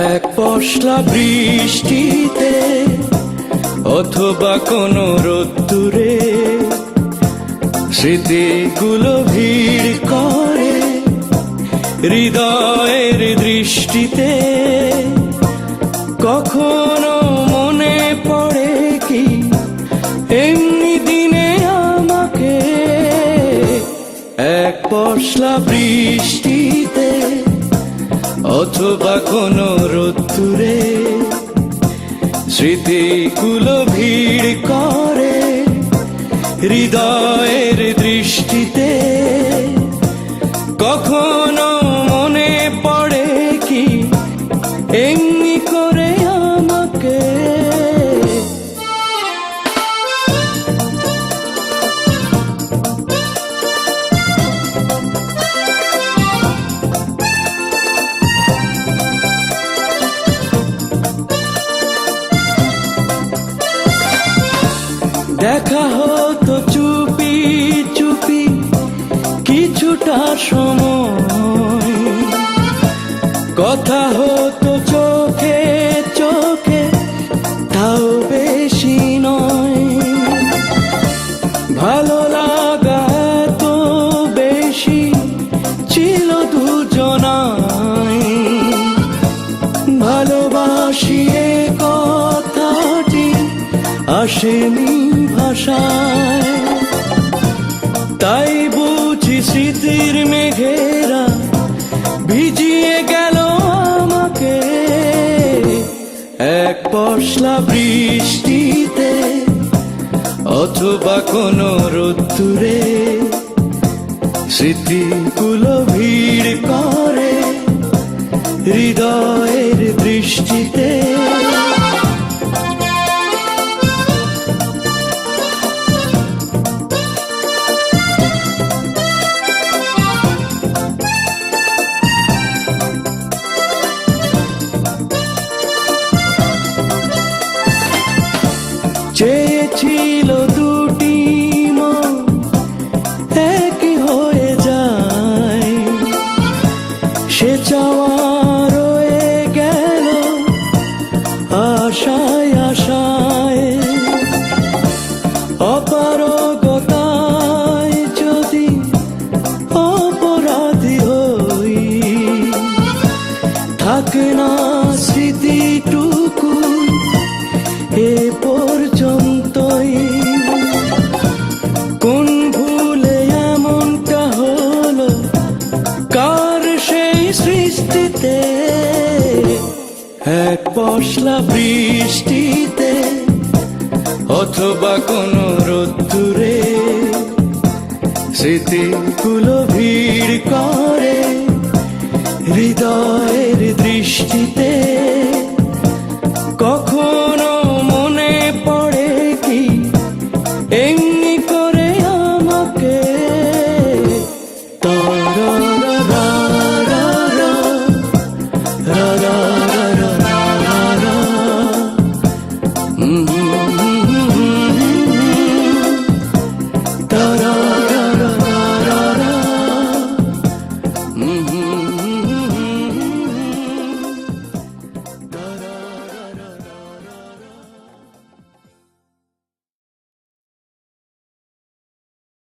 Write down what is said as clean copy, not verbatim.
এক পশলা বৃষ্টিতে অথবা কোনো রোদ্দুরে স্মৃতিগুলো ভিড় করে হৃদয়ের দৃষ্টিতে। কখনো মনে পড়ে কি এমনি দিনে আমাকে, এক পশলা বৃষ্টিতে অথবা কোনো রোদ্দুরে স্মৃতিগুলো ভিড় করে হৃদয়ের দৃষ্টিতে। কখনো মনে পড়ে কি এমনি করে আমাকে। দেখা হতো চুপি চুপি কিছুটা সময়, কথা হতো চোখে চোখে তাও বেশি নয়। ভালো লাগা তো বেশি ছিল দুজনাই, ভালোবাসি এ কথাটি আসেনি ভাষায়। তাই বুঝি স্মৃতির মেঘেরা ভিজিয়ে গেল আমাকে, এক পশলা বৃষ্টিতে অথবা কোনো রোদ্দুরে স্মৃতিগুলো ভিড় করে হৃদয়ের দৃষ্টিতে। চেয়েছিল দুটি মন একই হয়ে যায়, সে চাওয়া রয়ে গেল আশায় আশায়। অপারগতায় যদি অপরাধী হই, থাকে না স্মৃতিটুকু এ পর্যন্তই। কোন ভুলে এমনটা হলো কার সেই সৃষ্টিতে, এক পশলা বৃষ্টিতে অথবা কোনো রোদ্দুরে স্মৃতিগুলো ভিড় করে হৃদয়ের দৃষ্টিতে।